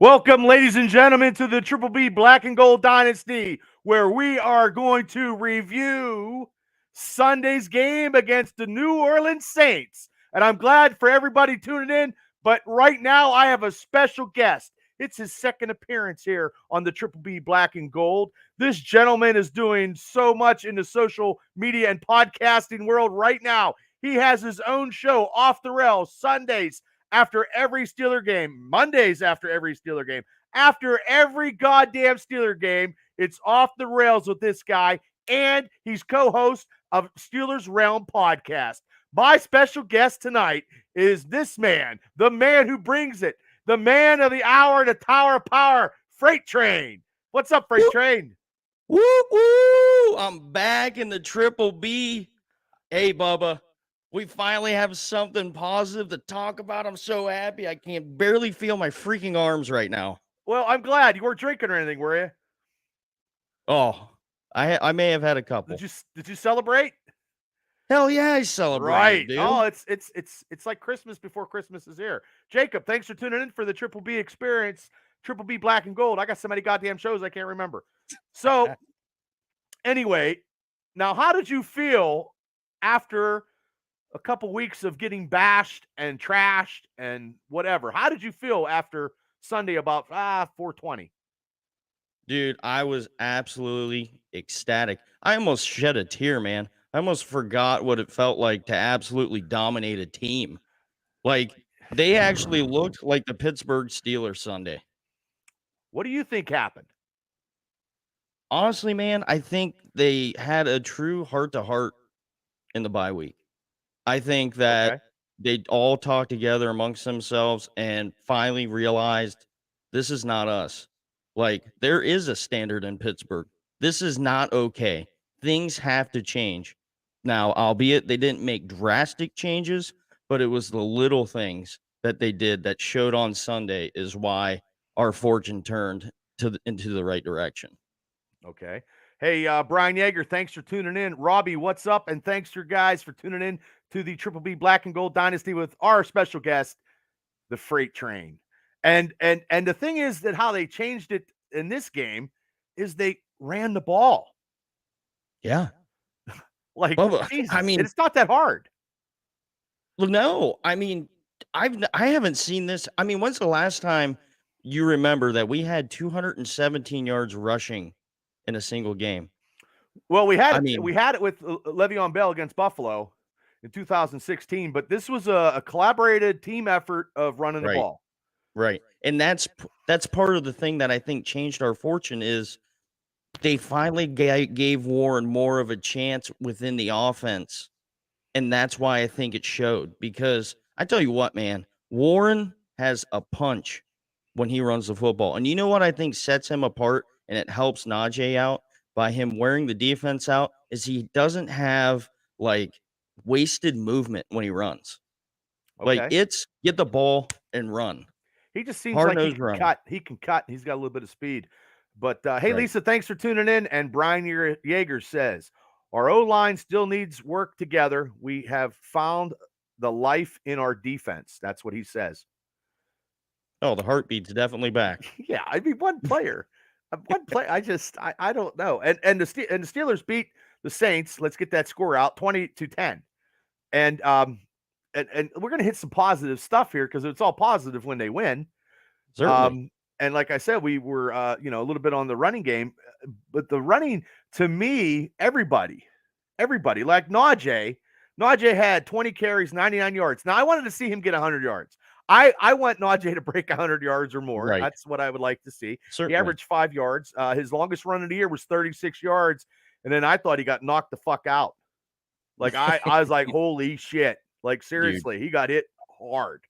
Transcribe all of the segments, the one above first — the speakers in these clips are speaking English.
Welcome, ladies and gentlemen, to the Triple B Black and Gold Dynasty, where we are going to review Sunday's game against the New Orleans Saints. And I'm glad for everybody tuning in, but right now I have a special guest. It's his second appearance here on the Triple B Black and Gold. This gentleman is doing so much in the social media and podcasting world right now. He has his own show, Off the Rails, Sundays after every Steeler game, Mondays after every Steeler game, after every goddamn Steeler game. It's Off the Rails with this guy, and he's co-host of Steelers Realm podcast. My special guest tonight is this man, the man who brings it, the man of the hour, the Tower of Power, Freight Train. What's up, Freight Train? Woo woo! I'm back in the Triple B. Hey, Bubba. We finally have something positive to talk about. I'm so happy. I can't barely feel my freaking arms right now. Well, I'm glad you weren't drinking or anything, were you? Oh, I may have had a couple. Did you celebrate? Hell yeah, I celebrated, Right. dude. Oh, it's like Christmas before Christmas is here. Jacob, thanks for tuning in for the Triple B experience, Triple B Black and Gold. I got so many goddamn shows I can't remember. So, anyway, now how did you feel after a couple weeks of getting bashed and trashed and whatever? How did you feel after Sunday about 420? Dude, I was absolutely ecstatic. I almost shed a tear, man. I almost forgot what it felt like to absolutely dominate a team. Like, they actually looked like the Pittsburgh Steelers Sunday. What do you think happened? Honestly, man, I think they had a true heart-to-heart in the bye week. I think that Okay. they all talked together amongst themselves and finally realized this is not us. Like, there is a standard in Pittsburgh. This is not okay. Things have to change. Now, albeit they didn't make drastic changes, but it was the little things that they did that showed on Sunday is why our fortune turned into the right direction. Okay. Hey, Brian Yeager, thanks for tuning in. Robbie, what's up? And thanks to guys for tuning in to the Triple B Black and Gold Dynasty with our special guest, the Freight Train. And the thing is that how they changed it in this game is they ran the ball. Yeah. Like, Well, Jesus, I mean, it's not that hard. well, no, I mean, I haven't seen this. I mean, when's the last time you remember that we had 217 yards rushing in a single game? Well, we had I it. We mean, had it with Le'Veon Bell against Buffalo in 2016, but this was a collaborated team effort of running the right, ball. right, and that's part of the thing that I think changed our fortune is they finally gave Warren more of a chance within the offense, and that's why I think it showed. Because I tell you what, man, Warren has a punch when he runs the football. And you know what I think sets him apart and it helps Najee out by him wearing the defense out is he doesn't have like wasted movement when he runs. Like Okay. it's get the ball and run. He just seems Hard like he nose can running. cut. He can cut. He's got a little bit of speed. But hey, Right. Lisa, thanks for tuning in. And Brian Yeager says our O line still needs work together. We have found the life in our defense. That's what he says. Oh, the heartbeat's definitely back. Yeah, I mean one player, one play. I don't know. And the Steelers beat the Saints. Let's get that score out 20-10. And and we're gonna hit some positive stuff here because it's all positive when they win. Certainly. And like I said, we were, a little bit on the running game, but the running to me, everybody, like Najee had 20 carries, 99 yards. Now I wanted to see him get 100 yards. I want Najee to break 100 yards or more. Right. That's what I would like to see. He Certainly. averaged 5 yards. His longest run of the year was 36 yards. And then I thought he got knocked the fuck out. Like I was like, holy shit. Like seriously, he got hit hard.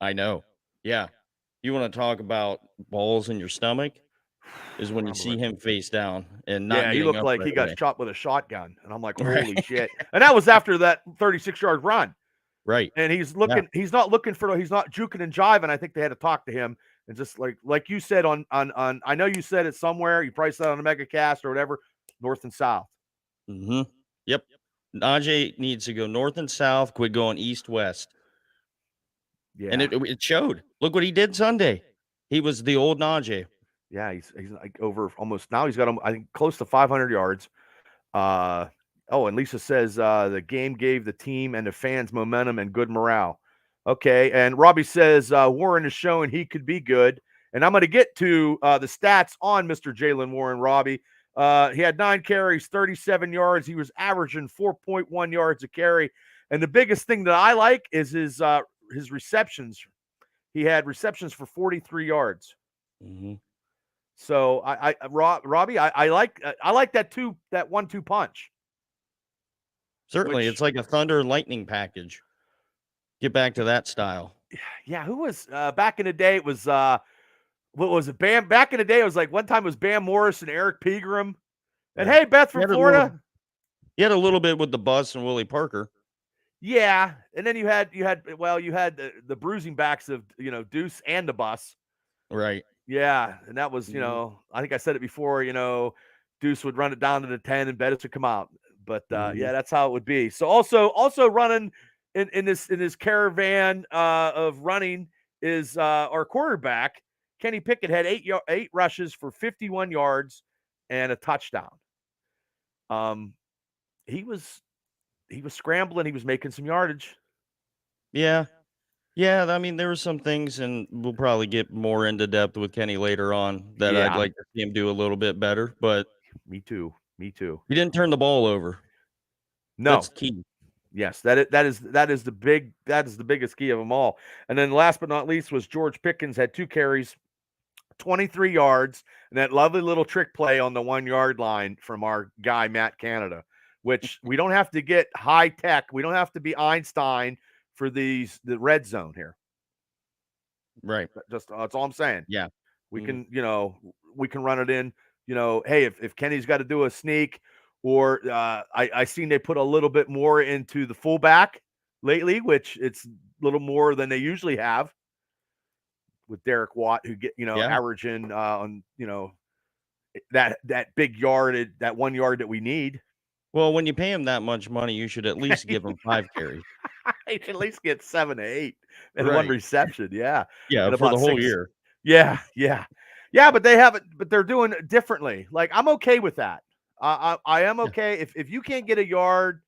I know. Yeah. You want to talk about balls in your stomach? Is when you see him face down and not Yeah, he getting looked up like right he got away. shot with a shotgun. And I'm like, Right. holy shit. And that was after that 36-yard run. Right. And he's not juking and jiving. I think they had to talk to him and just like you said on I know you said it somewhere, you probably said it on a mega cast or whatever, north and south. Mm-hmm. Yep. Najee needs to go north and south, quit going east west. Yeah. And it showed. Look what he did Sunday. He was the old Najee. Yeah, he's like over almost now. He's got I think close to 500 yards. And Lisa says the game gave the team and the fans momentum and good morale. Okay, and Robbie says Warren is showing he could be good, and I'm going to get to the stats on Mr. Jaylen Warren. Robbie, he had 9 carries, 37 yards. He was averaging 4.1 yards a carry, and the biggest thing that I like is his receptions. He had receptions for 43 yards. Mm-hmm. So Robbie, I like that 1-2 punch. Certainly, it's like a thunder and lightning package. Get back to that style. Yeah, who was back in the day? It was what was it? Bam. Back in the day, it was like one time it was Bam Morris and Eric Pegram. And hey, Beth from Florida. You had a little bit with the Bus and Willie Parker. Yeah, and then you had the bruising backs of Deuce and the Bus. Right. Yeah, and that was I think I said it before. Deuce would run it down to the 10 and Bettis would come out. But yeah, that's how it would be. So also running in this caravan of running is our quarterback Kenny Pickett had 8 rushes for 51 yards and a touchdown. He was scrambling. He was making some yardage. Yeah. I mean, there were some things, and we'll probably get more into depth with Kenny later on that I'd like to see him do a little bit better. But me too. He didn't turn the ball over. No, that's key. Yes, that is the biggest key of them all. And then last but not least was George Pickens had 2 carries, 23 yards, and that lovely little trick play on the 1-yard line from our guy Matt Canada, which we don't have to get high tech. We don't have to be Einstein for the red zone here. Right. Just that's all I'm saying. Yeah. We can, we can run it in, hey, if Kenny's got to do a sneak, or I seen they put a little bit more into the fullback lately, which it's a little more than they usually have with Derek Watt, who get, averaging on, that big yard, that 1 yard that we need. Well, when you pay him that much money, you should at least give him 5 carries. He should at least get 7 to 8 and 1 reception. Yeah. Yeah. For the whole year. Yeah. But they haven't, but they're doing it differently. Like, I'm okay with that. I am okay. If you can't get a yard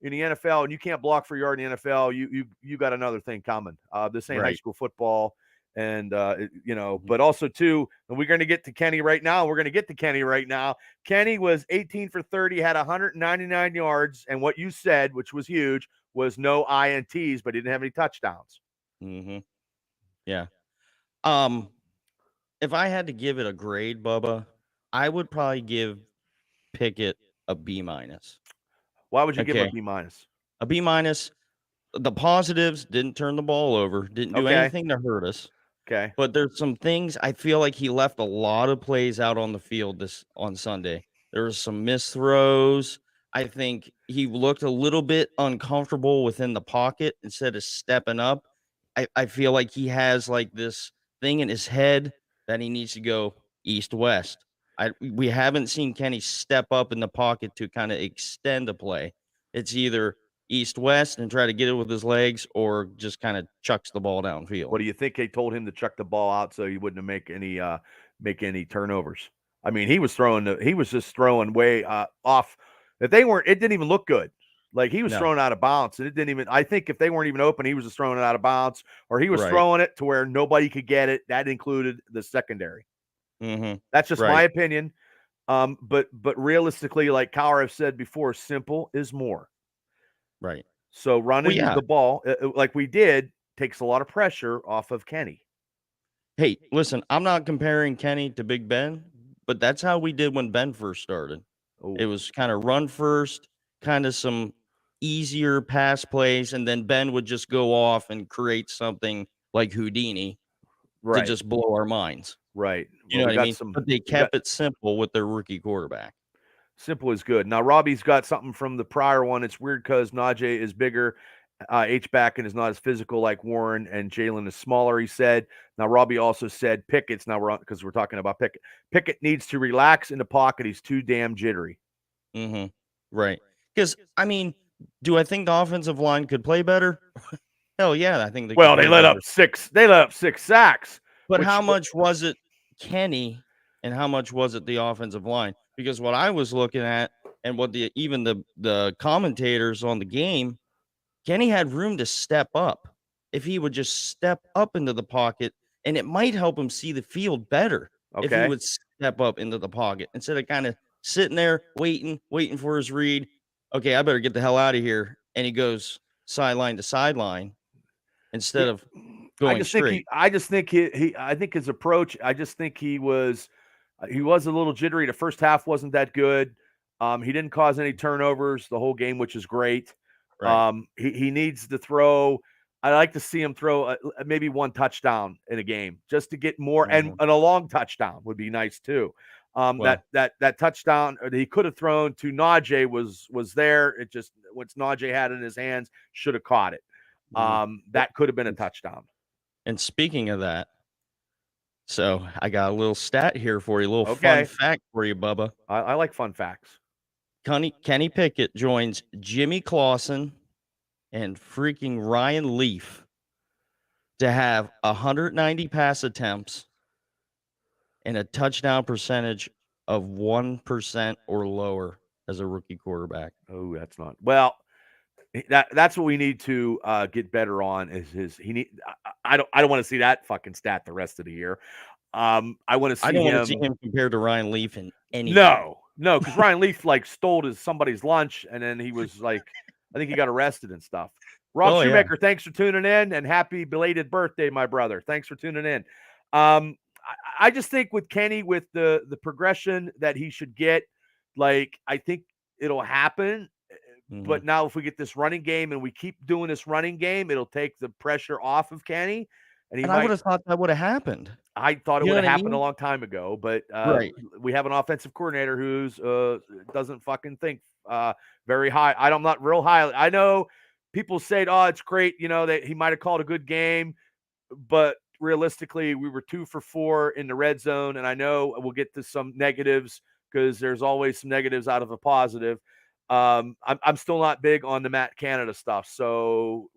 in the NFL and you can't block for a yard in the NFL, you got another thing coming. This ain't high school football. And, but also too, and we're going to get to Kenny right now. Kenny was 18 for 30, had 199 yards. And what you said, which was huge, was no INTs, but he didn't have any touchdowns. Mm-hmm. Yeah. If I had to give it a grade, Bubba, I would probably give Pickett a B-. Why would you give him a B-? A B-. The positives: didn't turn the ball over, didn't do anything to hurt us. Okay. But there's some things I feel like he left a lot of plays out on the field on Sunday. There was some missed throws. I think he looked a little bit uncomfortable within the pocket instead of stepping up. I feel like he has like this thing in his head that he needs to go east-west. We haven't seen Kenny step up in the pocket to kind of extend the play. It's either east-west and try to get it with his legs, or just kind of chucks the ball downfield. What do you think they told him to chuck the ball out so he wouldn't make any turnovers? I mean, he was just throwing way off. If they weren't, it didn't even look good. Like, he was throwing out of bounds, and it didn't even. I think if they weren't even open, he was just throwing it out of bounds, or he was throwing it to where nobody could get it. That included the secondary. Mm-hmm. That's just my opinion. But realistically, like Cowher said before, simple is more. Right. So running the ball like we did takes a lot of pressure off of Kenny. Hey, listen, I'm not comparing Kenny to Big Ben, but that's how we did when Ben first started. Oh. It was kind of run first, kind of some easier pass plays, and then Ben would just go off and create something like Houdini to just blow our minds. Right. You know what I mean? But they kept it simple with their rookie quarterback. Simple is good. Now, Robbie's got something from the prior one. It's weird because Najee is bigger, H-back, and is not as physical like Warren, and Jaylen is smaller, he said. Now, Robbie also said Pickett's, now because we're talking about Pickett. Pickett needs to relax in the pocket. He's too damn jittery. Mm-hmm. Right. Because, I mean, do I think the offensive line could play better? Hell yeah, I think they let up 6 sacks. But how much was it Kenny and how much was it the offensive line? Because what I was looking at and what even the commentators on the game, Kenny had room to step up if he would just step up into the pocket, and it might help him see the field better if he Okay. would step up into the pocket instead of kind of sitting there waiting for his read. Okay, I better get the hell out of here. And he goes sideline to sideline instead of going straight. I just think I think his approach, I just think he was a little jittery. The first half wasn't that good. He didn't cause any turnovers the whole game, which is great. Right. He needs to throw. I like to see him throw maybe one touchdown in a game just to get more, and a long touchdown would be nice too. Well, that touchdown that he could have thrown to Najee was there. It just, once Najee had it in his hands, should have caught it. That could have been a touchdown. And speaking of that, so I got a little stat here for you, a little Okay. fun fact for you, Bubba. I like fun facts. Kenny Pickett joins Jimmy Clausen and freaking Ryan Leaf to have 190 pass attempts and a touchdown percentage of 1% or lower as a rookie quarterback. Oh, that's not well. That's what we need to get better on. I don't want to see that fucking stat the rest of the year. I want to see I don't want him. to see him compared to Ryan Leaf in anything. No, because Ryan Leaf stole somebody's lunch, and then he was I think he got arrested and stuff. Rob Shoemaker, thanks for tuning in, and happy belated birthday, my brother. Thanks for tuning in. I just think with Kenny, with the progression that he should get, I think it'll happen. But now if we get this running game and we keep doing this running game, it'll take the pressure off of Kenny. And I would have thought that would have happened. I thought it would have happened a long time ago, but we have an offensive coordinator who's doesn't fucking think very high. I'm not real high. I know people say, "Oh, it's great," that he might have called a good game, but realistically, we were 2 for 4 in the red zone, and I know we'll get to some negatives because there's always some negatives out of a positive. I'm still not big on the Matt Canada stuff, so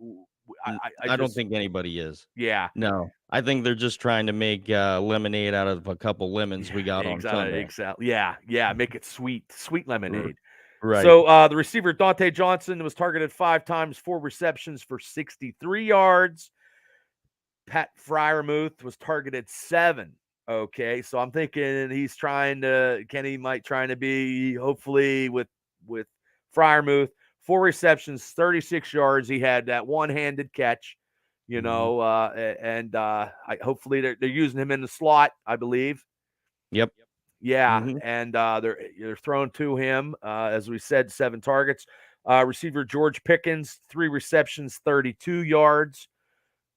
I don't think anybody is. Yeah. No, I think they're just trying to make lemonade out of a couple lemons we got on Sunday. Exactly. Yeah. Make it sweet lemonade. Right. So the receiver Dante Johnson was targeted 5 times, 4 receptions for 63 yards. Pat Freiermuth was targeted 7. Okay, so I'm thinking Kenny might trying to be, hopefully, with Freiermuth. 4 receptions, 36 yards. He had that one-handed catch, and hopefully they're using him in the slot, I believe. Yep. Yeah, and they're throwing to him, as we said, 7 targets. Receiver George Pickens, 3 receptions, 32 yards.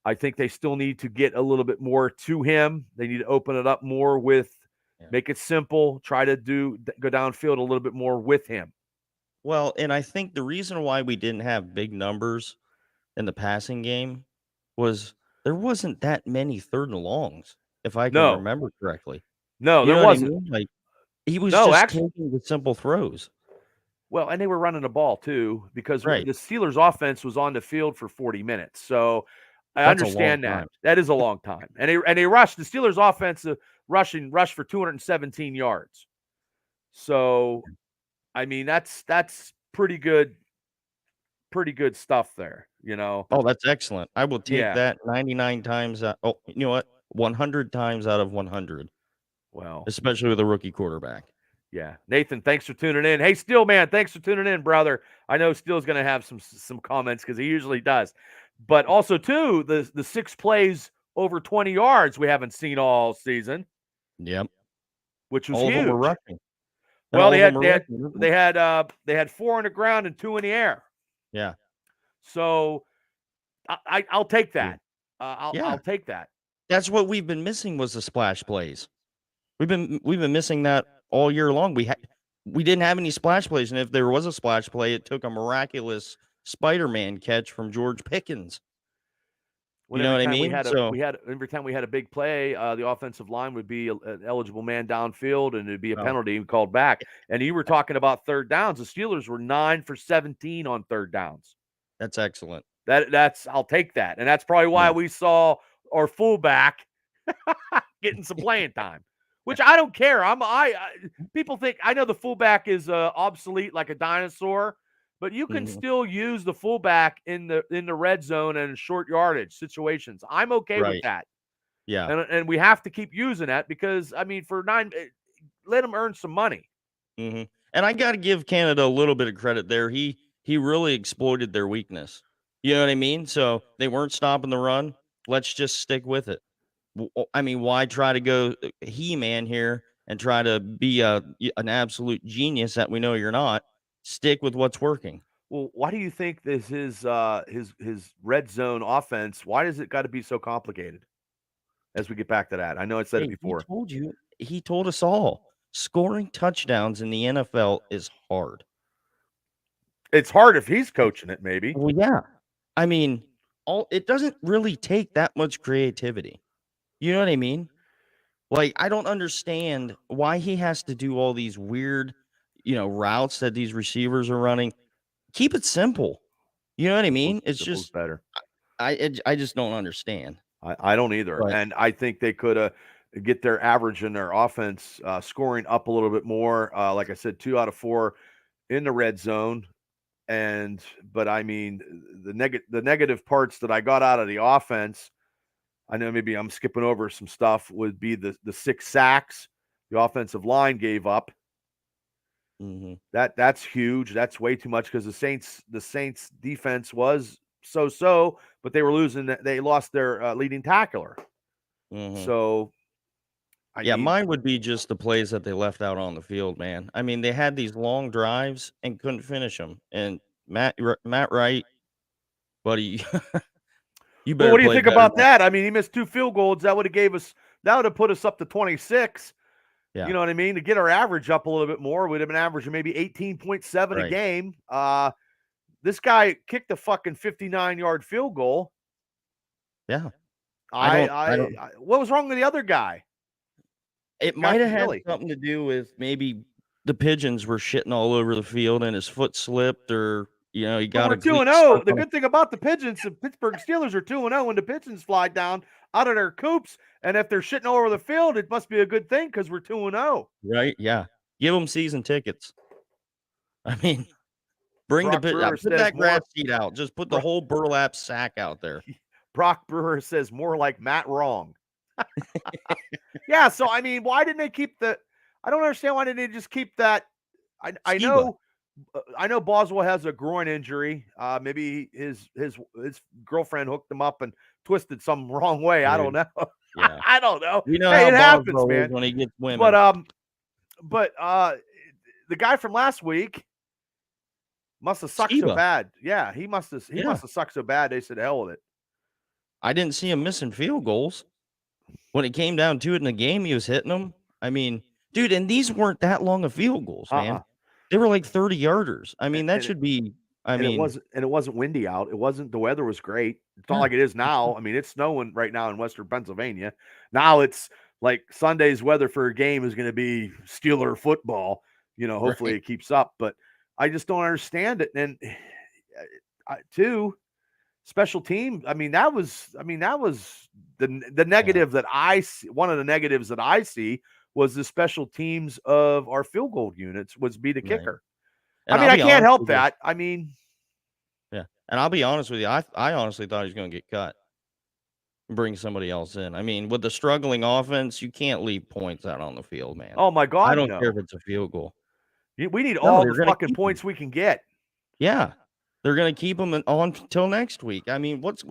I think they still need to get a little bit more to him. They need to open it up more make it simple, try to go downfield a little bit more with him. Well, and I think the reason why we didn't have big numbers in the passing game was there wasn't that many 3rd and longs, if I can remember correctly. No, there wasn't. He was just taking the simple throws. Well, and they were running the ball too, because the Steelers' offense was on the field for 40 minutes. So I understand that. That is a long time. And they rushed the Steelers' offensive rush for 217 yards. So I mean, that's pretty good stuff there, Oh, that's excellent. I will take that 99 times. Oh, you know what? 100 times out of 100. Well, especially with a rookie quarterback. Yeah. Nathan, thanks for tuning in. Hey, Steel Man, thanks for tuning in, brother. I know Steel's going to have some comments because he usually does. But also, too, the 6 plays over 20 yards we haven't seen all season. Yep. Which was all huge. Of them were rushing. Well, they had 4 on the ground and 2 in the air. Yeah. So I'll take that. I'll take that. That's what we've been missing, was the splash plays. We've been missing that all year long. We didn't have any splash plays, and if there was a splash play, it took a miraculous Spider-Man catch from George Pickens. You know what I mean? Every time we had a big play, the offensive line would be an eligible man downfield, and it'd be a penalty called back. And you were talking about 3rd downs. The Steelers were 9 for 17 on 3rd downs. That's excellent. I'll take that, and that's probably why we saw our fullback getting some playing time, which I don't care. People think I know the fullback is obsolete like a dinosaur, but you can still use the fullback in the red zone and short yardage situations. I'm okay with Right. that. Yeah. And we have to keep using that because I mean let them earn some money. And I got to give Canada a little bit of credit there. He really exploited their weakness. You know what I mean? So they weren't stopping the run. Let's just stick with it. I mean, why try to go He-Man here and try to be an absolute genius that we know you're not? Stick with what's working. Well, why do you think this is his red zone offense? Why does it got to be so complicated? As we get back to that, I know I said it Hey, he before. told you. He told us all. Scoring touchdowns in the NFL is hard. It's hard if he's coaching it, maybe. Well, yeah. I mean, it doesn't really take that much creativity. You know what I mean? Like, I don't understand why he has to do all these weird, routes that these receivers are running. Keep it simple. You know what I mean? It's Simple's just better. I just don't understand. I don't either, But and I think they could get their average in their offense scoring up a little bit more. Like I said, 2 out of 4 in the red zone, but I mean the negative parts that I got out of the offense. I know maybe I'm skipping over some stuff. Would be the 6 sacks the offensive line gave up. That's huge. That's way too much because the Saints defense was so, but they were losing. They lost their leading tackler. So, I mean, mine would be just the plays that they left out on the field, man. I mean, they had these long drives and couldn't finish them. And Matt Wright, buddy, you better what do you play think better about than that? I mean, he missed 2 field goals. That would have put us up to 26. Yeah. You know what I mean? To get our average up a little bit more, we'd have been averaging maybe 18.7 a Right. game. This guy kicked a fucking 59-yard field goal. Yeah. What was wrong with the other guy? It might have had something to do with maybe the pigeons were shitting all over the field and his foot slipped, or he got a cleat 2-0. stuck The on good thing about the pigeons, the Pittsburgh Steelers are 2-0 when the pigeons fly down out of their coops, and if they're shitting all over the field, it must be a good thing because we're 2-0. Right? Yeah. Give them season tickets. I mean, put that grass seat out. Just put the whole burlap sack out there. Brock Brewer says more like Matt Wrong. Yeah, so I mean, why didn't they keep I don't understand why didn't they just keep that. I know Boswell has a groin injury. Maybe his girlfriend hooked him up and twisted some wrong way. Dude. I don't know. Yeah. I don't know. You know hey, how it happens, man. When he gets women. But the guy from last week must have sucked so bad. Yeah, he must have sucked so bad they said hell with it. I didn't see him missing field goals. When it came down to it in the game, he was hitting them. I mean, dude, and these weren't that long of field goals, man. They were like 30-yarders. I mean, that should be. It wasn't windy out. The weather was great. It's not like it is now. I mean, it's snowing right now in Western Pennsylvania. Now it's like Sunday's weather for a game is going to be Steeler football. Hopefully it keeps up. But I just don't understand it. And two, special team. I mean, that was the negative that I see. One of the negatives that I see was the special teams of our field goal units be the kicker. I mean, I can't help that. I mean, yeah. And I'll be honest with you. I honestly thought he was going to get cut and bring somebody else in. I mean, with the struggling offense, you can't leave points out on the field, man. Oh my God, I don't care if it's a field goal. We need all the fucking points we can get. Yeah. They're going to keep him on until next week. I mean, what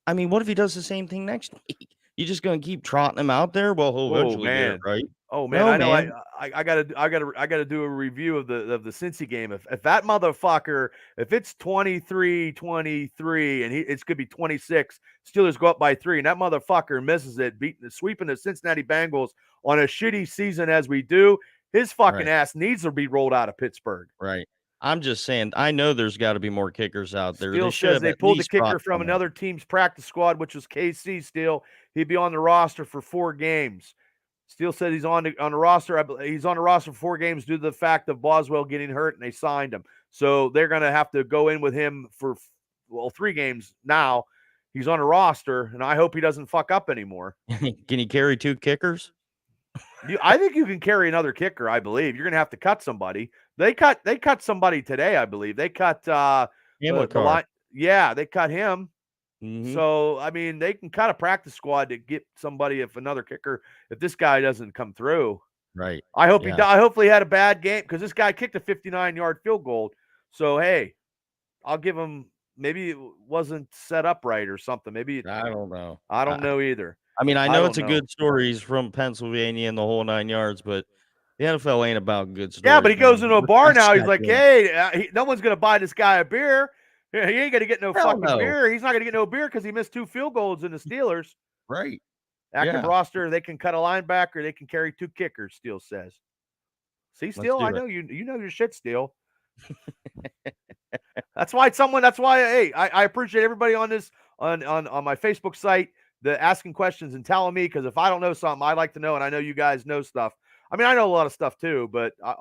if he does the same thing next week? You just going to keep trotting him out there? Well, he'll eventually get it, right? Oh man, I know. I gotta do a review of the Cincy game. If that motherfucker, if it's 23-23 and it's gonna be 26, Steelers go up by 3, and that motherfucker misses it, sweeping the Cincinnati Bengals on a shitty season as we do, his fucking ass needs to be rolled out of Pittsburgh. Right. I'm just saying, I know there's got to be more kickers out there. Steele says they pulled the kicker from another team's practice squad, which was KC. Steele, he'd be on the roster for 4 games. Steele said he's on the roster. He's on the roster for 4 games due to the fact of Boswell getting hurt, and they signed him. So they're going to have to go in with him for 3 games now. He's on a roster, and I hope he doesn't fuck up anymore. Can he carry 2 kickers? I think you can carry another kicker. I believe you're going to have to cut somebody. They cut somebody today. I believe they cut the line. Yeah, they cut him. Mm-hmm. So I mean, they can cut a practice squad to get somebody if another kicker if this guy doesn't come through. Right. I hope he. I hopefully he had a bad game because this guy kicked a 59-yard field goal. So hey, I'll give him. Maybe it wasn't set up right or something. Maybe I don't know. I don't know either. I mean, I know it's a good story. He's from Pennsylvania and the whole 9 yards, but the NFL ain't about good stories. Yeah, but he goes into a bar now. He's like, hey, no one's going to buy this guy a beer. He ain't going to get no fucking beer. He's not going to get no beer because he missed 2 field goals in the Steelers. Right. Active roster, they can cut a linebacker. They can carry 2 kickers, Steele says. See, Steele, I know you know your shit, Steele. That's why, hey, I appreciate everybody on this, on my Facebook site, the asking questions and telling me, because if I don't know something, I like to know, and I know you guys know stuff. I mean, I know a lot of stuff too, but I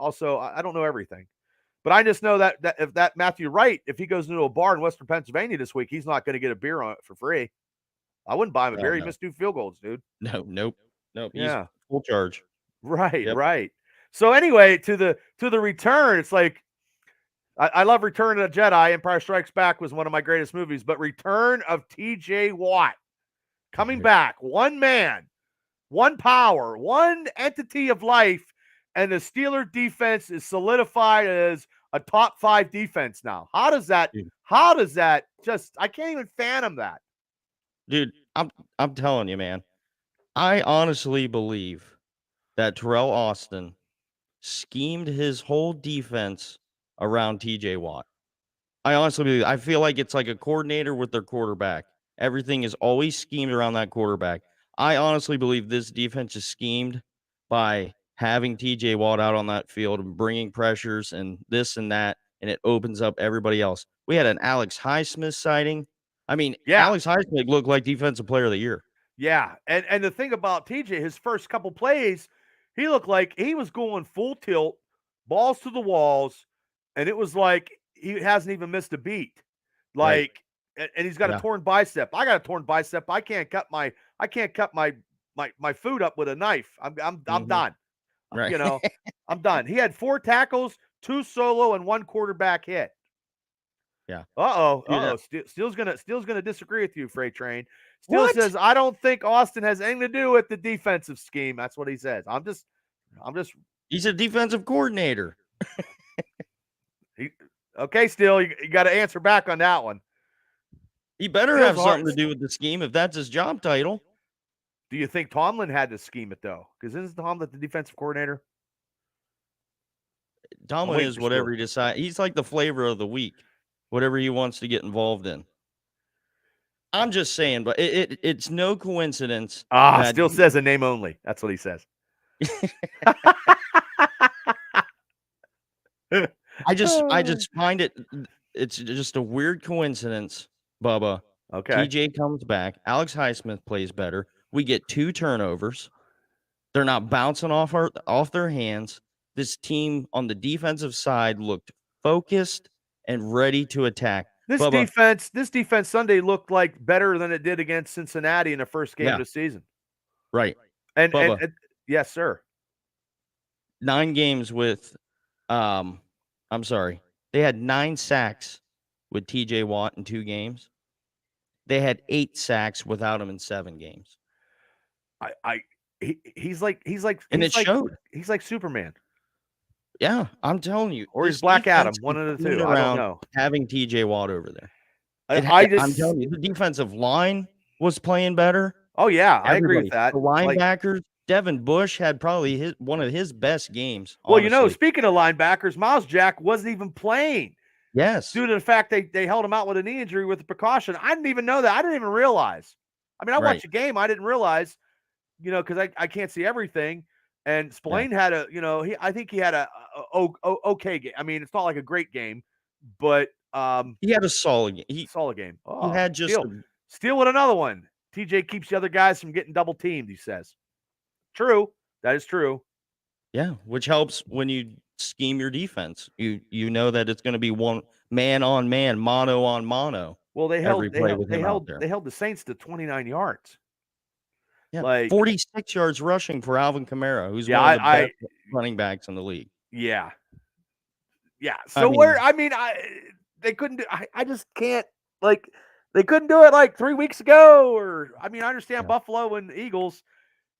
don't know everything. But I just know that if that Matthew Wright, if he goes into a bar in Western Pennsylvania this week, he's not going to get a beer on it for free. I wouldn't buy him a beer. He missed 2 field goals, dude. Nope. Yeah, he's full charge. Right, right. So anyway, to the return, it's like I love Return of the Jedi. Empire Strikes Back was one of my greatest movies, but Return of T.J. Watt coming back, one man, one power, one entity of life, and the Steeler defense is solidified as a top 5 defense now. How does that just, I can't even fathom that. Dude, I'm telling you, man. I honestly believe that Terrell Austin schemed his whole defense around TJ Watt. I honestly believe, I feel like it's like a coordinator with their quarterback. Everything is always schemed around that quarterback. I honestly believe this defense is schemed by having TJ Watt out on that field and bringing pressures and this and that, and it opens up everybody else. We had an Alex Highsmith sighting. I mean, Alex Highsmith looked like Defensive Player of the Year. Yeah, and the thing about TJ, his first couple plays, he looked like he was going full tilt, balls to the walls, and it was like he hasn't even missed a beat. Like, right. And he's got a torn bicep. I got a torn bicep. I can't cut my food up with a knife. I'm done. Right. You know, I'm done. He had 4 tackles, 2 solo, and 1 quarterback hit. Yeah. Steele's gonna disagree with you, Freight Train. Steele says, I don't think Austin has anything to do with the defensive scheme. That's what he says. I'm just. He's a defensive coordinator. Okay, Steele, you got to answer back on that one. He better have something to do with the scheme if that's his job title. Do you think Tomlin had to scheme it though? Because isn't Tomlin the defensive coordinator? Tomlin is whatever he decides. He's like the flavor of the week, whatever he wants to get involved in. I'm just saying, but it's no coincidence. Still says a name only. That's what he says. I just find it's just a weird coincidence, Bubba. Okay. TJ comes back. Alex Highsmith plays better. We get 2 turnovers. They're not bouncing off their hands. This team on the defensive side looked focused and ready to attack. This defense Sunday looked like better than it did against Cincinnati in the first game of the season. Right. And yes, sir. 9 games with I'm sorry. They had 9 sacks with TJ Watt in 2 games. They had 8 sacks without him in 7 games. He's like showed. He's like Superman. Yeah, I'm telling you. Or he's Black Adam, one of the two. I don't know. Having TJ Watt over there. I'm telling you, the defensive line was playing better. Oh yeah, I agree with that. The linebackers, Devin Bush had probably one of his best games. Honestly. Well, speaking of linebackers, Miles Jack wasn't even playing. Yes. Due to the fact they held him out with a knee injury with a precaution. I didn't even know that. I didn't even realize. I mean, I watched the game. I didn't realize, because I can't see everything. And Spillane had I think he had a okay game. I mean, it's not like a great game, but he had a solid game. Solid game. Oh, he had just Steele with another one. TJ keeps the other guys from getting double teamed, he says. True. That is true. Yeah, which helps when you scheme your defense. You know that it's going to be one man on man, mono on mono. Well, every play with him out there. they held the Saints to 29 yards. Yeah, Like 46 yards rushing for Alvin Kamara, who's yeah, one of the best running backs in the league. yeah. Yeah. I So mean, they couldn't do I just can't like they couldn't do it like 3 weeks ago or I understand yeah, Buffalo and the Eagles,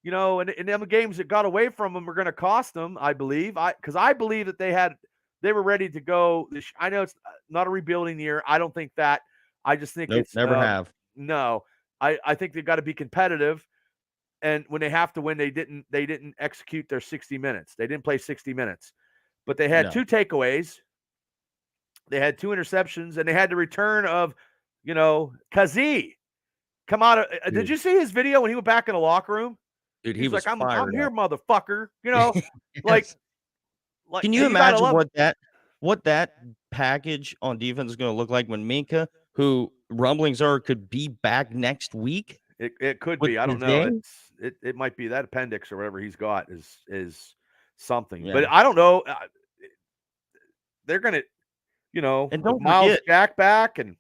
and them games that got away from them are going to cost them, I believe. Cuz I believe that they were ready to go. I know it's not a rebuilding year. I don't think that. I just think nope, it's never have. no. I think they've got to be competitive and when they have to win they didn't execute their 60 minutes. They didn't play 60 minutes. But they had No, 2 takeaways. They had 2 interceptions, and they had the return of, Kazee come out of. Did dude, you see his video when he went back in the locker room? dude, he He's like, was "I'm fired here, up. motherfucker." Like, Yes. like Can you you gotta imagine love. what that package on defense is going to look like when Minka, who rumblings are could be back next week It could with be. I don't know. Kazay? It might be that appendix or whatever he's got is something, Yeah, but I don't know. They're gonna, and with don't Miles forget, Jack back and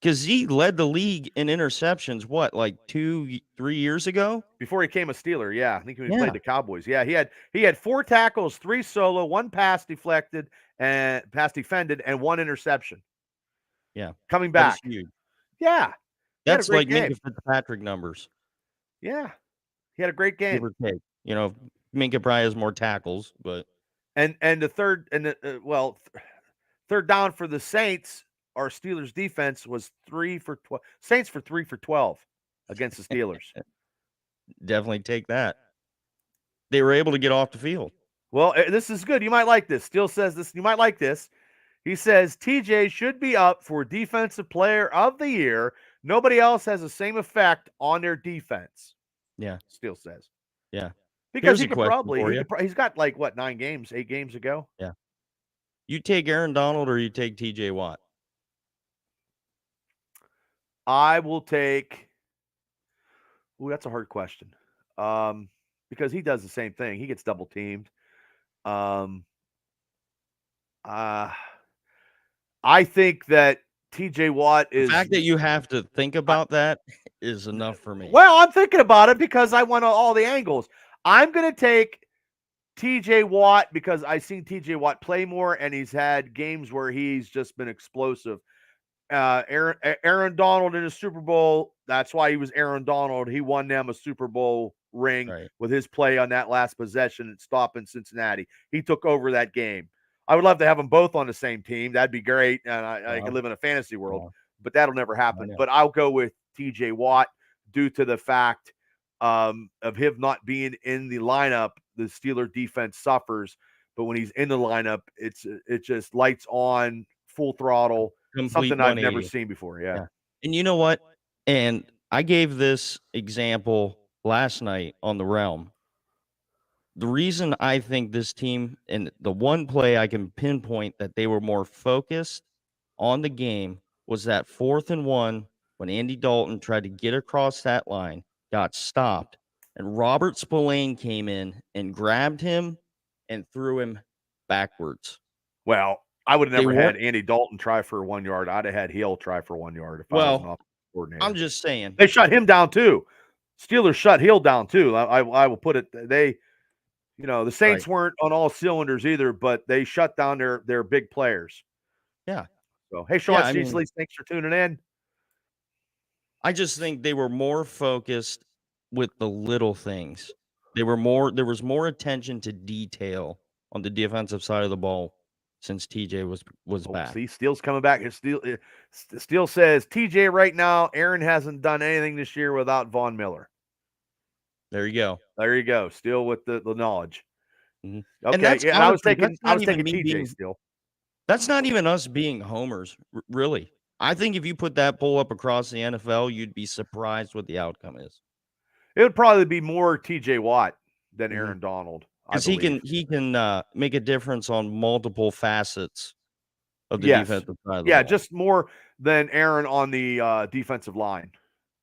Kazee led the league in interceptions. What, like 3 years ago? before he became a Steeler, yeah, I think when he played Yeah, the Cowboys, yeah, he had 4 tackles, 3 solo, 1 pass deflected and pass defended, and 1 interception. yeah, Coming that is back, huge. yeah, he had a That's great like game. Minka Fitzpatrick numbers, Yeah, he had a great give game. or take. Minka probably has more tackles, but And the third and third down for the Saints, our Steelers defense was 3 for 12. Saints for 3 for 12 against the Steelers. definitely take that. They were able to get off the field. Well, this is good. You might like this. Steele says this. You might like this. He says TJ should be up for Defensive Player of the Year. Nobody else has the same effect on their defense. Yeah, Steele says yeah. because Here's he a could question for you. he's got like what 9 games, 8 games ago. Yeah. You take Aaron Donald or you take TJ Watt? I will take. Ooh, that's a hard question. Because he does the same thing. He gets double teamed. Um, uh, I think that TJ Watt The is. fact that you have to think about that is enough for me. Well, I'm thinking about it because I want all the angles. I'm going to take TJ Watt because I've seen TJ Watt play more, and he's had games where he's just been explosive. Aaron Donald in a Super Bowl. That's why he was Aaron Donald. He won them a Super Bowl ring Right. with his play on that last possession and stopping Cincinnati. He took over that game. I would love to have them both on the same team. That'd be great. And I could live in a fantasy world, but that'll never happen. But I'll go with TJ Watt due to the fact of him not being in the lineup. The Steeler defense suffers, but when he's in the lineup, it just lights on full throttle. Complete Something I've never 180. seen before. Yeah. And you know what? And I gave this example last night on the Realm. The reason I think this team, and the one play I can pinpoint that they were more focused on the game, was that 4th and 1 when Andy Dalton tried to get across that line, got stopped, and Robert Spillane came in and grabbed him and threw him backwards. Well, I would have They never had weren't- Andy Dalton try for 1 yard. I'd have had Hill try for 1 yard if I was an offensive coordinator. I'm just saying. They shut him down too. Steelers shut Hill down too. I will put it. The Saints weren't on all cylinders either, but they shut down their big players. Yeah. So hey, Sean Yeah, Sheasley, thanks for tuning in. I just think they were more focused with the little things. There was more attention to detail on the defensive side of the ball since TJ was back. See, Steele's coming back. Steele says TJ right now. Aaron hasn't done anything this year without Von Miller. There you go. There you go. Still with the knowledge. Mm-hmm. Okay, and I was taking TJ still. That's not even us being homers, really. I think if you put that poll up across the NFL, you'd be surprised what the outcome is. It would probably be more TJ Watt than Aaron Donald. Because he can make a difference on multiple facets of the defensive side of the ball. Just more than Aaron on the defensive line.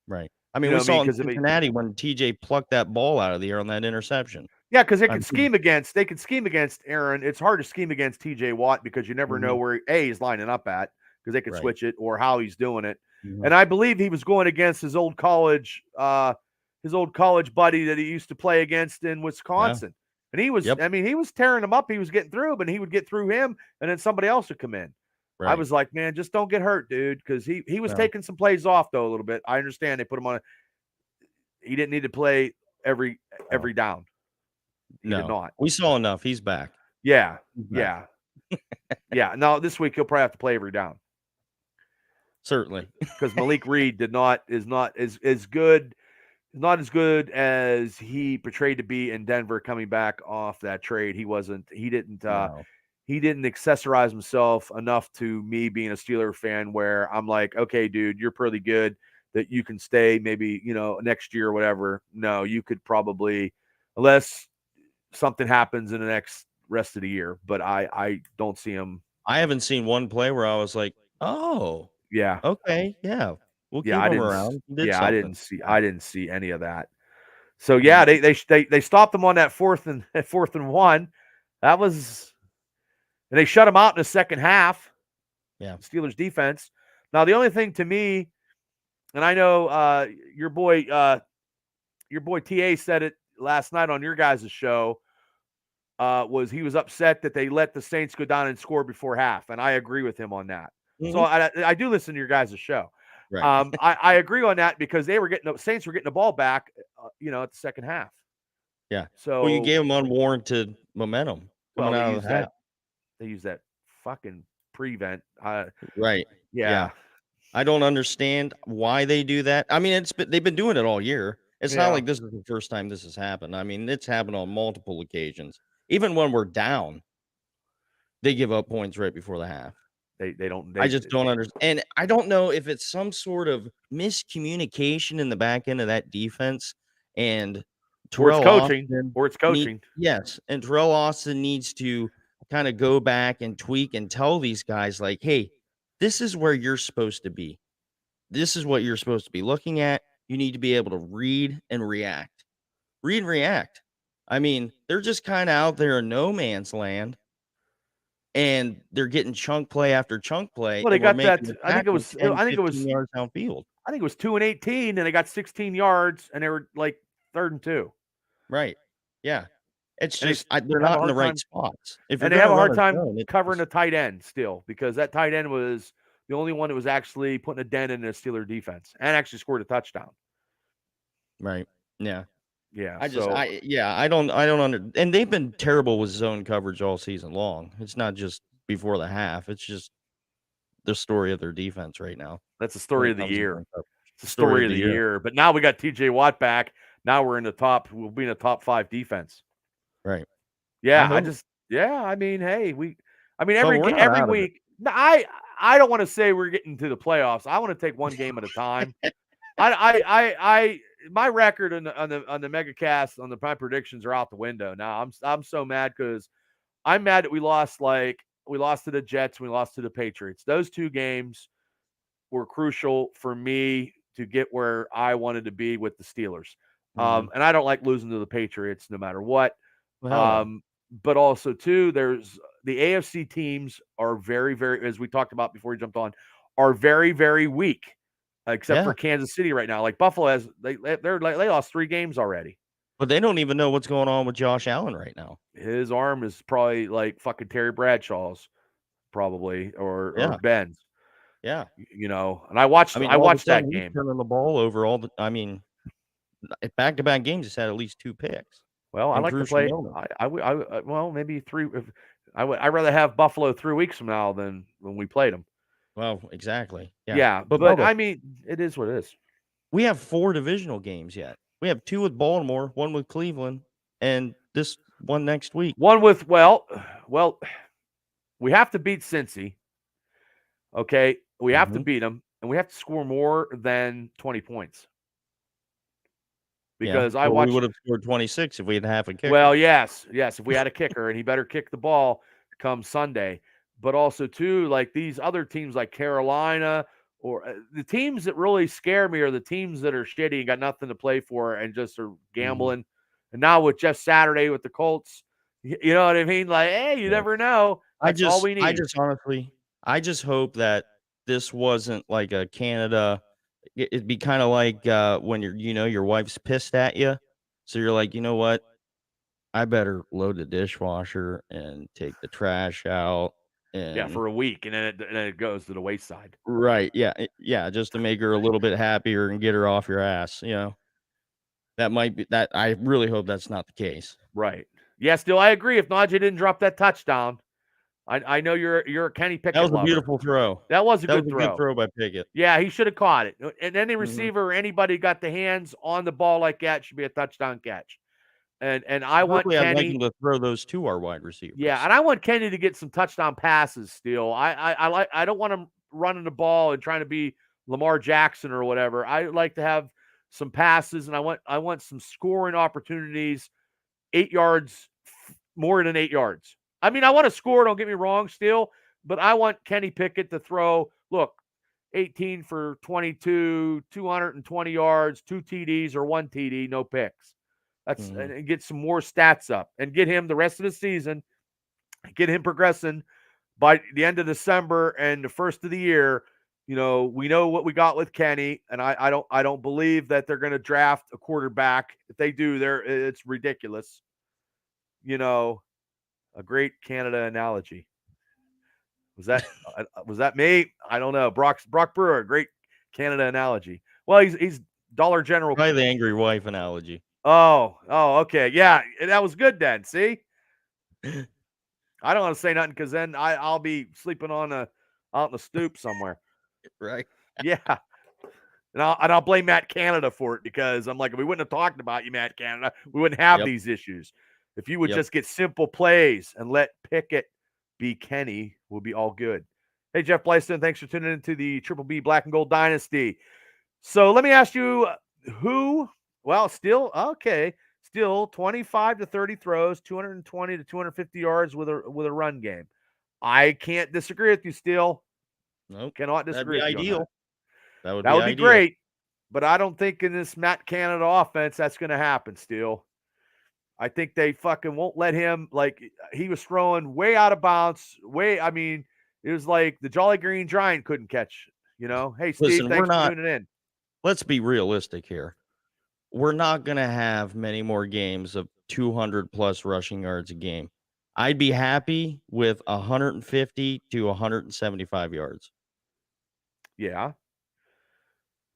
Right. I mean, we saw in Cincinnati when TJ plucked that ball out of the air on that interception. Yeah, because they could scheme against Aaron. It's hard to scheme against TJ Watt because you never know where he's lining up at. because they could Right. switch it, or how he's doing it. Mhm. And I believe he was going against his old college buddy that he used to play against in Wisconsin. And he was, Yep. I mean, he was tearing him up. He was getting through, but he would get through him, and then somebody else would come in. I Right. was like, man, just don't get hurt, dude, because he was No. taking some plays off though a little bit. I understand they put him on. He didn't need to play every down. He did No. not. We saw enough. He's back. Yeah, He's back. yeah, yeah. No, this week he'll probably have to play every down Certainly. because Malik Reed is not as good. Not as good as he portrayed to be in Denver coming back off that trade. He didn't No. he didn't accessorize himself enough to me being a Steeler fan where I'm like, okay, dude, you're pretty good that you can stay maybe, next year or whatever. No, you could probably, unless something happens in the next rest of the year, but I don't see him. I haven't seen one play where I was like, oh, Yeah. okay, yeah. We'll keep Yeah, him around. He did I something. didn't see any of that. So yeah, they stopped them on that fourth and one. That was, and they shut them out in the second half. Yeah. Steelers defense. Now the only thing to me, and I know your boy TA said it last night on your guys' show, was he was upset that they let the Saints go down and score before half, and I agree with him on that. Mhm. So I do listen to your guys' show. Right. I agree on that because Saints were getting the ball back, at the second half. Yeah. So Well, you gave them unwarranted momentum coming out of the half. They use that fucking prevent. Right. Yeah. I don't understand why they do that. I mean, they've been doing it all year. It's not like this is the first time this has happened. I mean, it's happened on multiple occasions. Even when we're down, they give up points right before the half. They don't. I just don't understand. And I don't know if it's some sort of miscommunication in the back end of that defense and Or it's coaching. Austin yes. And Terrell Austin needs to kind of go back and tweak and tell these guys, like, hey, this is where you're supposed to be. This is what you're supposed to be looking at. You need to be able to read and react. Read and react. I mean, they're just kind of out there in no man's land. And they're getting chunk play after chunk play. Well, they got that. I think it was 15 yards downfield. I think it was 2 and 18, and they got 16 yards, and they were like 3rd and 2. Right. Yeah. It's just they're not in the right spots. And they have a hard time covering the tight end still, because that tight end was the only one that was actually putting a dent in the Steeler defense and actually scored a touchdown. Right. Yeah. Yeah. I don't and they've been terrible with zone coverage all season long. It's not just before the half. It's just the story of their defense right now. That's the story of the year. It's the story of the year. But now we got TJ Watt back. Now we'll be in the top 5 defense. Right. Yeah. I mean, hey, every week. I don't want to say we're getting to the playoffs. I want to take one game at a time. My record on the MegaCast on my predictions are out the window now. I'm so mad because I'm mad that we lost to the Jets, we lost to the Patriots. Those 2 games were crucial for me to get where I wanted to be with the Steelers. And I don't like losing to the Patriots no matter what. But also too, there's the AFC teams are very, very, as we talked about before we jumped on, are very, very weak. Except for Kansas City right now. Like Buffalo they lost 3 games already. But they don't even know what's going on with Josh Allen right now. His arm is probably like fucking Terry Bradshaw's, probably, or Ben's. Yeah. And I watched that game. Turning the ball over back-to-back games, he's had at least 2 picks. Well, I like to play. Well, maybe 3. I'd rather have Buffalo 3 weeks from now than when we played them. Well, exactly. Yeah, but I mean, it is what it is. We have 4 divisional games yet. We have 2 with Baltimore, 1 with Cleveland, and this one next week. One with we have to beat Cincy. Okay, we have to beat them, and we have to score more than 20 points. Because we would have scored 26 if we had half a kicker. Well, yes, if we had a kicker, and he better kick the ball come Sunday. But also, too, like these other teams like Carolina, or the teams that really scare me are the teams that are shitty and got nothing to play for and just are gambling. And now with Jeff Saturday with the Colts, you know what I mean? Like, hey, you never know. That's all we need. I just hope that this wasn't like a Canada. It'd be kind of like when your wife's pissed at you, so you're like, you know what? I better load the dishwasher and take the trash out Yeah, and for a week, and then it goes to the wayside. right, yeah, yeah, just to make her a little bit happier and get her off your ass. That might be that. I really hope that's not the case. Right. Yeah, still I agree. If Najee didn't drop that touchdown, I know you're a Kenny That Pickett was a lover. beautiful throw. That was a That was good a good throw. throw by Pickett. Yeah, he should have caught it. And any Mhm. receiver or anybody got the hands on the ball like that should be a touchdown catch. And I want Really, I'd like Kenny. him to throw those to our wide receivers. Yeah, and I want Kenny to get some touchdown passes still. I don't want him running the ball and trying to be Lamar Jackson or whatever. I like to have some passes, and I want some scoring opportunities, 8 yards, more than 8 yards. I mean, I want to score, don't get me wrong, still, but I want Kenny Pickett to throw, look, 18 for 22, 220 yards, 2 TDs or 1 TD, no picks. That's and get some more stats up and get him the rest of the season, get him progressing by the end of December and the first of the year. We know what we got with Kenny, and I don't believe that they're going to draft a quarterback. If they do, it's ridiculous. A great Canada analogy. Was that me? I don't know. Brock Brewer, great Canada analogy. Well, he's Dollar General. Probably the angry wife analogy. Oh, okay. Yeah, that was good then. See? I don't want to say nothing because then I'll be sleeping out in the stoop somewhere. Right. Yeah. And I'll blame Matt Canada for it because I'm like, if we wouldn't have talked about you, Matt Canada, we wouldn't have these issues. If you would just get simple plays and let Pickett be Kenny, we'll be all good. Hey, Jeff Blyson, thanks for tuning into the Triple B Black and Gold Dynasty. So let me ask you still 25 to 30 throws, 220 to 250 yards with a run game. I can't disagree with you still. Nope. Cannot disagree with you. Ideal. That would be great. But I don't think in this Matt Canada offense that's going to happen still. I think they fucking won't let him. Like, he was throwing way out of bounds. It was like the Jolly Green Giant couldn't catch. Hey, Steve, Listen, thanks for tuning in. Let's be realistic here. We're not going to have many more games of 200 plus rushing yards a game. I'd be happy with 150 to 175 yards. Yeah.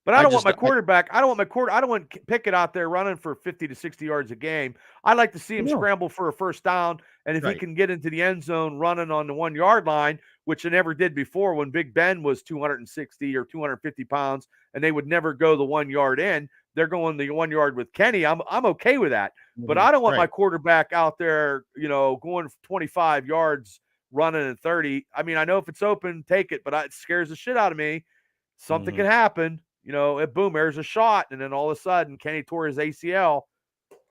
But I don't want my quarterback. I don't want Pickett out there running for 50 to 60 yards a game. I like to see him scramble for a first down. And if he can get into the end zone running on the 1 yard line, which they never did before when Big Ben was 260 or 250 pounds, and they would never go the 1 yard in, they're going the 1 yard with Kenny. I'm okay with that. But I don't want my quarterback out there, going 25 yards running at 30. I mean, I know if it's open, take it, but it scares the shit out of me. Something can happen. Boom, there's a shot, and then all of a sudden Kenny tore his ACL.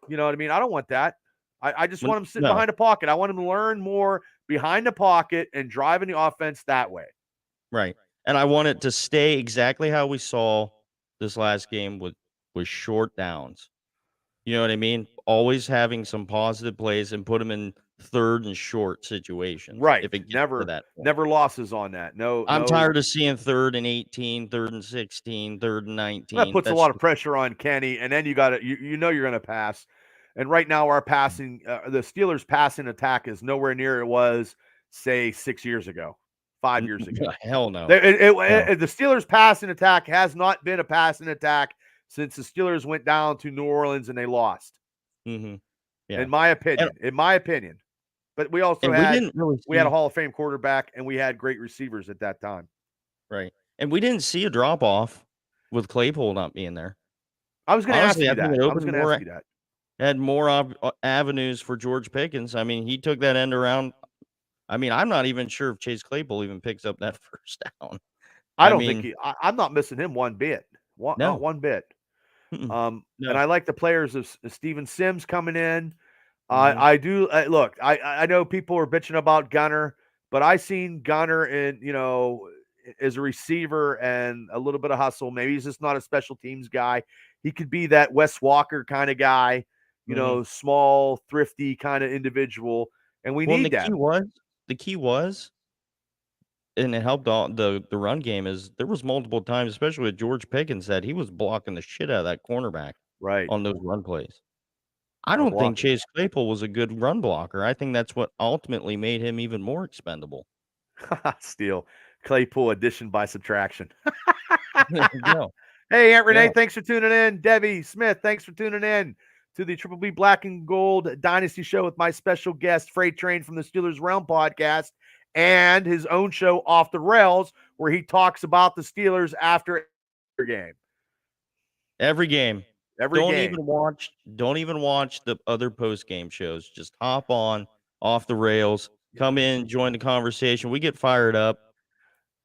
You know what I mean? I don't want that. I just want him sitting behind the pocket. I want him to learn more behind the pocket and driving the offense that way. Right. And I want it to stay exactly how we saw this last game with short downs. You know what I mean? Always having some positive plays and put them in third and short situations. Right. If it gets to that point. Never losses on that. No. I'm tired of seeing 3rd and 18, 3rd and 16, 3rd and 19. That puts a lot of pressure on Kenny, and then you got to you're going to pass. And right now our passing, the Steelers' passing attack is nowhere near it was, say, 6 years ago, 5 years ago. Hell no. The Steelers' passing attack has not been a passing attack since the Steelers went down to New Orleans and they lost. Yeah. In my opinion. But we also had a Hall of Fame quarterback, and we had great receivers at that time. Right. And we didn't see a drop off with Claypool not being there. I was going to ask you that. Had more avenues for George Pickens. I mean, he took that end around. I mean, I'm not even sure if Chase Claypool even picks up that first down. I'm not missing him one bit. Not one bit. No. And I like the players of Steven Sims coming in. I do. Look, I know people are bitching about Gunner, but I seen Gunner in, as a receiver and a little bit of hustle. Maybe he's just not a special teams guy. He could be that Wes Walker kind of guy, small, thrifty kind of individual. And we need that. The key was and it helped all the run game is there was multiple times, especially with George Pickens, that he was blocking the shit out of that cornerback Right. on those run plays. I The don't think blocking. Chase Claypool was a good run blocker. I think that's what ultimately made him even more expendable. Steal. Claypool addition by subtraction. There you go. Hey, Aunt Renee, Yeah. thanks for tuning in. Debbie Smith, thanks for tuning in to the Triple B Black and Gold Dynasty Show with my special guest, Freight Train from the Steelers Realm podcast, and his own show, Off the Rails, where he talks about the Steelers after every game. Every game. Every Don't game. even watch the other post-game shows. Just hop on, off the rails, come in, join the conversation. We get fired up.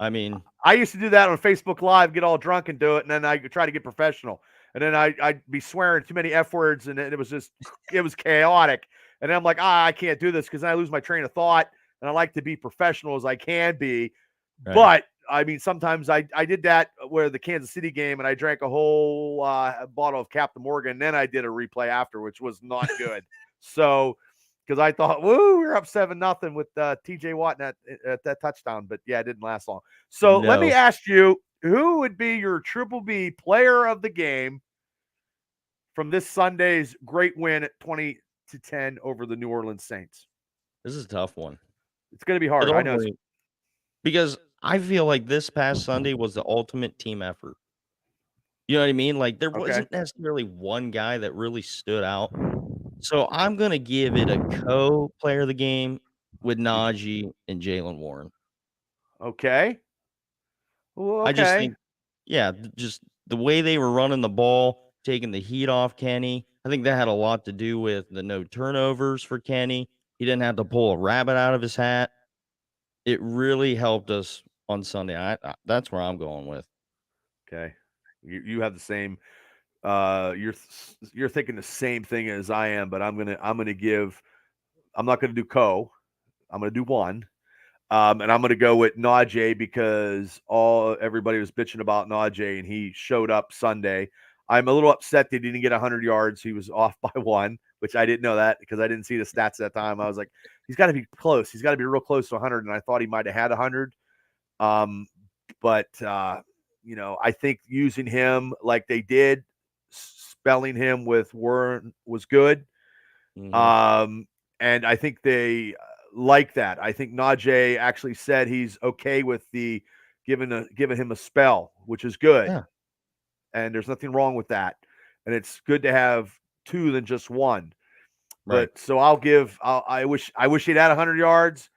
I mean, I used to do that on Facebook Live, get all drunk and do it, and then I try to get professional. And then I'd be swearing too many F words, and it was chaotic. And then I'm like, I can't do this because I lose my train of thought, and I like to be professional as I can be. right. But I mean, sometimes I did that where the Kansas City game, and I drank a whole bottle of Captain Morgan. And then I did a replay after, which was not good. So, because I thought, woo, we're up 7-0 with T.J. Watt at that touchdown. But yeah, it didn't last long. So let me No. ask you, who would be your Triple B player of the game from this Sunday's great win at 20-10 over the New Orleans Saints? This is a tough one. It's going to be But hard. I know. ultimately, because I feel like this past Sunday was the ultimate team effort. You know what I mean? Like there Okay. wasn't necessarily one guy that really stood out. So I'm gonna give it a co-player of the game with Najee and Jalen Warren. Okay. Well, I just okay. think, yeah, just the way they were running the ball, taking the heat off Kenny. I think that had a lot to do with the no turnovers for Kenny. He didn't have to pull a rabbit out of his hat. It really helped us on Sunday. That's where I'm going with. Okay. You have the same you're thinking the same thing as I am, but I'm not gonna do co. I'm gonna do one. And I'm gonna go with Najee because everybody was bitching about Najee and he showed up Sunday. I'm a little upset that he didn't get 100 yards. He was off by one, which I didn't know that because I didn't see the stats at that time. I was like, he's got to be close. He's got to be real close to 100, and I thought he might have had 100. But I think using him like they did, spelling him with Warren was good. Mhm. And I think they like that. I think Najee actually said he's okay with the giving him a spell, which is good. Yeah. And there's nothing wrong with that. And it's good to have two than just one. Right. But so I wish he'd had 100 yards,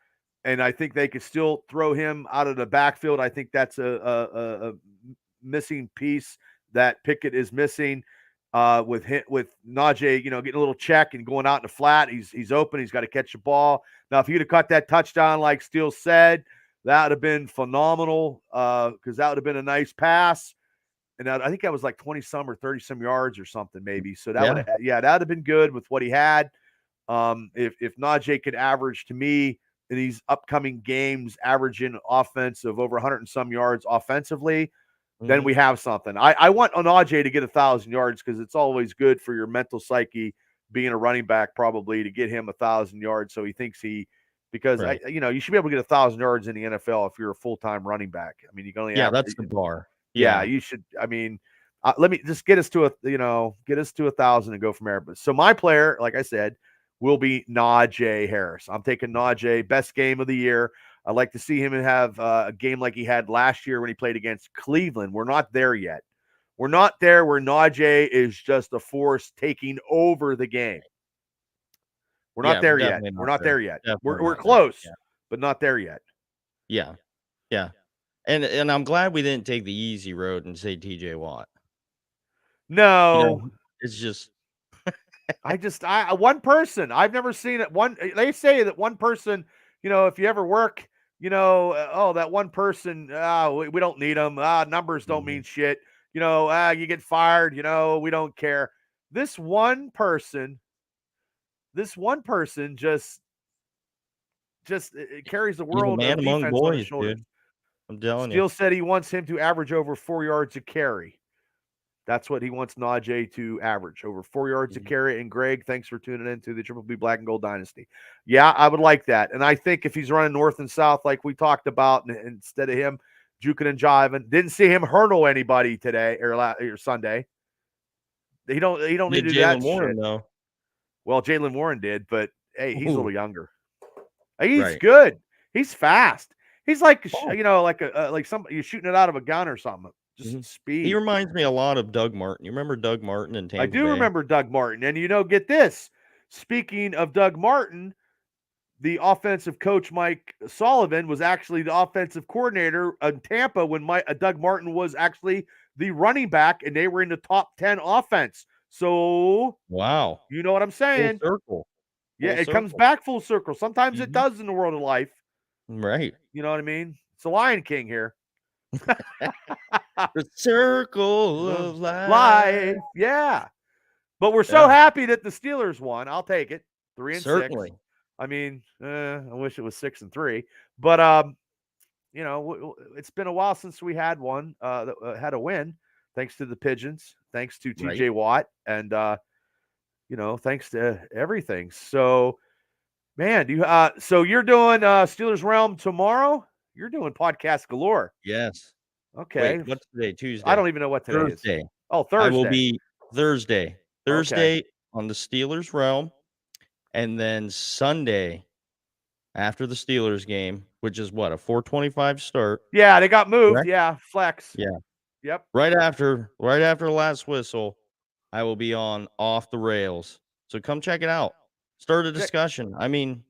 and I think they could still throw him out of the backfield. I think that's a missing piece that Pickett is missing. With Najee, getting a little check and going out in the flat. He's open. He's got to catch the ball. Now, if you'd have caught that touchdown, like Steele said, that would have been phenomenal. Because that would have been a nice pass. And I think that was like 20 some or 30 some yards or something, maybe. So that would have been good with what he had. If Najee could average to me in these upcoming games, averaging offense of over 100 and some yards offensively, then we have something. I want Najee to get 1,000 yards because it's always good for your mental psyche being a running back, probably to get him 1,000 yards. So he thinks because Right. you should be able to get 1,000 yards in the NFL if you're a full-time running back. I mean, you can only That's the bar. yeah, you should. I mean, let me just get us to 1,000 and go from there. But so my player, like I said, will be Najee Harris. I'm taking Najee, best game of the year. I'd like to see him have a game like he had last year when he played against Cleveland. We're not there yet. We're not there where Najee is just a force taking over the game. We're not there yet. We're not there yet. We're close, but not there yet. Yeah. Yeah. And I'm glad we didn't take the easy road and say TJ Watt. No. It's just one person. I've never seen it. They say that one person, if you ever work, that one person, we don't need them. Numbers don't mean shit. You get fired, we don't care. This one person just it carries the he's a world man of among defense on his boys, shoulders. dude. I'm telling you. Steele said he wants him to average over 4 yards a carry. That's what he wants Najee to average, over 4 yards a carry. And Greg, thanks for tuning in to the Triple B Black and Gold Dynasty. Yeah, I would like that. And I think if he's running north and south like we talked about, and instead of him juking and jiving, didn't see him hurdle anybody today or Sunday. He don't need to do that Jalen Warren, shit. though. Well, Jalen Warren did, but hey, he's a little younger. He's Right. good. He's fast. He's like Oh. like somebody you're shooting it out of a gun or something. Just speed. He reminds me a lot of Doug Martin. You remember Doug Martin in Tampa I do Bay? remember Doug Martin. And get this. Speaking of Doug Martin, the offensive coach Mike Sullivan was actually the offensive coordinator in Tampa when Doug Martin was actually the running back, and they were in the top 10 offense. So, wow, you know what I'm saying? Full circle. Yeah, Full it comes circle. back full circle. Sometimes it does in the world of life. Right. You know what I mean? It's a Lion King here. The circle of life. Yeah. But we're so happy that the Steelers won. I'll take it. 3-6. Certainly. I mean, I wish it was 6-3. But it's been a while since we had one that had a win. Thanks to the Pigeons. Thanks to TJ Watt. And thanks to everything. So, man, so you're doing Steelers Realm tomorrow? You're doing podcast galore. Yes. Okay. Wait, what's today? Tuesday. I don't even know what today Thursday. is. Oh, Thursday. I will be Thursday. Thursday on the Steelers Realm. And then Sunday after the Steelers game, which is what, a 4:25 start. Yeah, they got moved. Correct? Yeah, flex. Yeah. Yep. Right after the last whistle, I will be on Off the Rails. So come check it out. Start a discussion. I mean,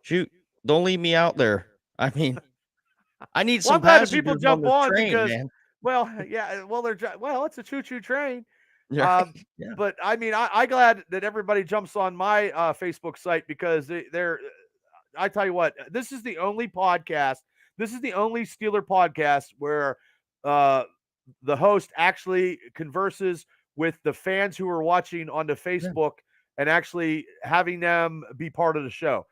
shoot, don't leave me out there. I mean, I need some passengers people jump on train, because, man. well, yeah, it's a choo-choo train. Yeah. But I mean, I'm glad that everybody jumps on my Facebook site because they're. I tell you what, this is the only podcast. This is the only Steeler podcast where the host actually converses with the fans who are watching on the Facebook and actually having them be part of the show.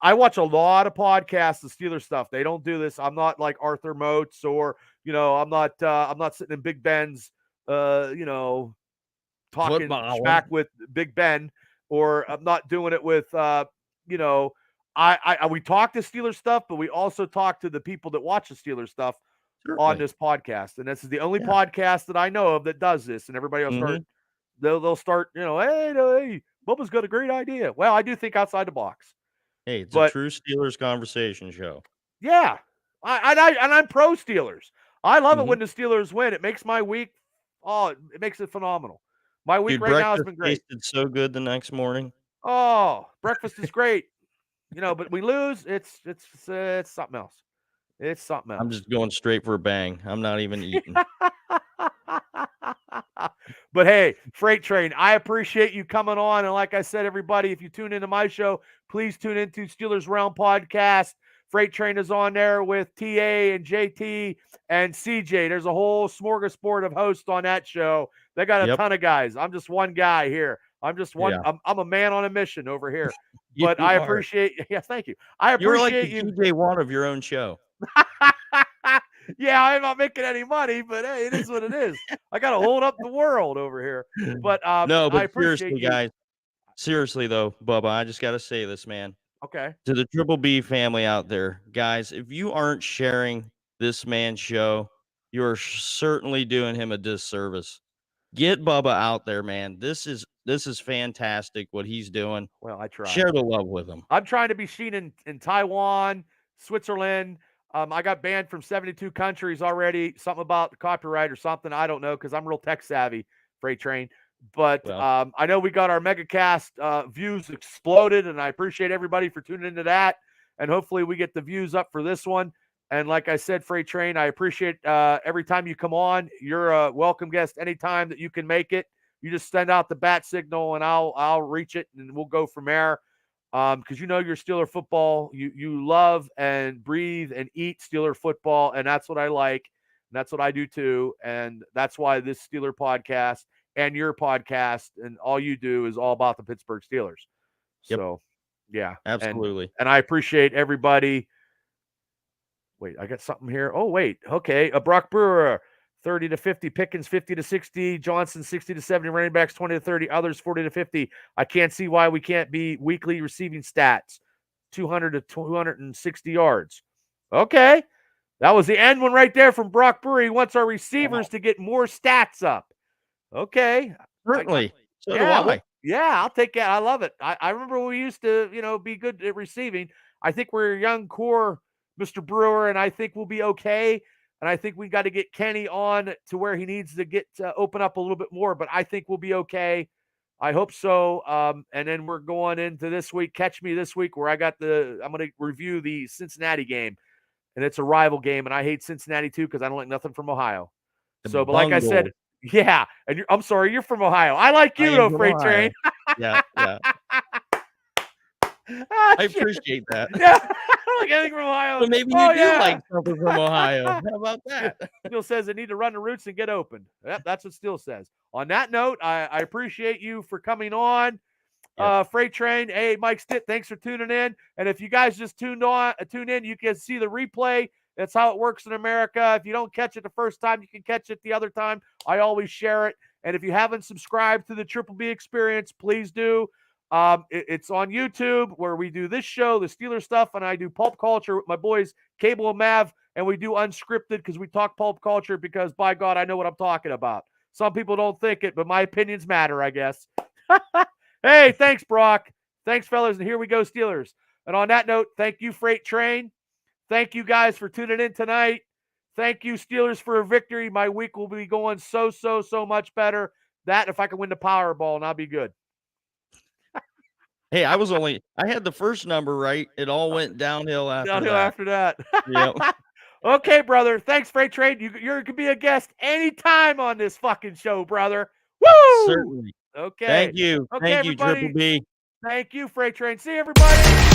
I watch a lot of podcasts, the Steeler stuff. They don't do this. I'm not like Arthur Motes or, I'm not sitting in Big Ben's, talking back with Big Ben, or I'm not doing it with, we talk to Steeler stuff, but we also talk to the people that watch the Steeler stuff on this podcast. And this is the only podcast that I know of that does this. And everybody will start, they'll start, hey, Bubba's got a great idea. Well, I do think outside the box. Hey, it's a true Steelers conversation show. Yeah. I'm pro Steelers. I love it when the Steelers win. It makes my week, it makes it phenomenal. My week right now has been great. Tasted so good the next morning. Oh, breakfast is great. But we lose, it's something else. It's something else. I'm just going straight for a bang. I'm not even eating. But hey, Freight Train, I appreciate you coming on. And like I said, everybody, if you tune into my show, please tune into Steelers Realm Podcast. Freight Train is on there with TA and JT and CJ. There's a whole smorgasbord of hosts on that show. They got a ton of guys. I'm just one guy here. I'm just one. Yeah. I'm a man on a mission over here. But I appreciate. Yes, thank you. I appreciate You're like the TJ Watt of your own show. Yeah, I'm not making any money, but hey, it is what it is. I got to hold up the world over here. But no, but I appreciate seriously, you guys. Seriously though, Bubba, I just got to say this, man. Okay. To the Triple B family out there, guys, if you aren't sharing this man's show, you're certainly doing him a disservice. Get Bubba out there, man. This is fantastic what he's doing. Well, I try. Share the love with him. I'm trying to be seen in Taiwan, Switzerland. I got banned from 72 countries already. Something about the copyright or something. I don't know because I'm real tech savvy, Freight Train. But I know we got our MegaCast views exploded, and I appreciate everybody for tuning into that. And hopefully we get the views up for this one. And like I said, Freight Train, I appreciate every time you come on. You're a welcome guest anytime that you can make it. You just send out the bat signal, and I'll reach it, and we'll go from there. Because you're Steeler football. You love and breathe and eat Steeler football, and that's what I like. And that's what I do too. And that's why this Steeler podcast and your podcast and all you do is all about the Pittsburgh Steelers. Yep. So, yeah. Absolutely. And I appreciate everybody. Wait, I got something here. Oh, wait. Okay. Brock Brewer. 30 to 50, Pickens 50 to 60, Johnson 60 to 70, running backs 20 to 30, others 40 to 50. I can't see why we can't be weekly receiving stats, 200 to 260 yards. Okay. That was the end one right there from Brock Brewer. He wants our receivers to get more stats up. Okay. Certainly. So do yeah, I. well, yeah, I'll take that. I love it. I remember when we used to, be good at receiving. I think we're a young core, Mr. Brewer, and I think we'll be okay. And I think we got to get Kenny on to where he needs to get to open up a little bit more, but I think we'll be okay. I hope so. And then we're going into this week. Catch me this week where I'm going to review the Cincinnati game, and it's a rival game, and I hate Cincinnati too because I don't like nothing from Ohio. So, but like I said, yeah, and I'm sorry, you're from Ohio. I like you though, Freight Train. Yeah. I appreciate that. Yeah, I don't like anything from Ohio. So maybe you do like something from Ohio. How about that? Steele says they need to run the routes and get open. Yep, that's what Steele says. On that note, I appreciate you for coming on. Freight Train. Hey, Mike Stitt, thanks for tuning in. And if you guys just tune in, you can see the replay. That's how it works in America. If you don't catch it the first time, you can catch it the other time. I always share it. And if you haven't subscribed to the Triple B Experience, please do. It's on YouTube where we do this show, the Steelers stuff, and I do pulp culture with my boys Cable and Mav, and we do unscripted because we talk pulp culture because, by God, I know what I'm talking about. Some people don't think it, but my opinions matter, I guess. Hey, thanks, Brock. Thanks, fellas, and here we go, Steelers. And on that note, thank you, Freight Train. Thank you guys for tuning in tonight. Thank you, Steelers, for a victory. My week will be going so much better. That if I can win the Powerball, and I'll be good. Hey, I had the first number right. It all went downhill after that. Yep. Okay, brother. Thanks, Freight Train. You can be a guest anytime on this fucking show, brother. Woo! Certainly. Okay. Thank you. Okay, Thank you, everybody. Triple B. Thank you, Freight Train. See you, everybody.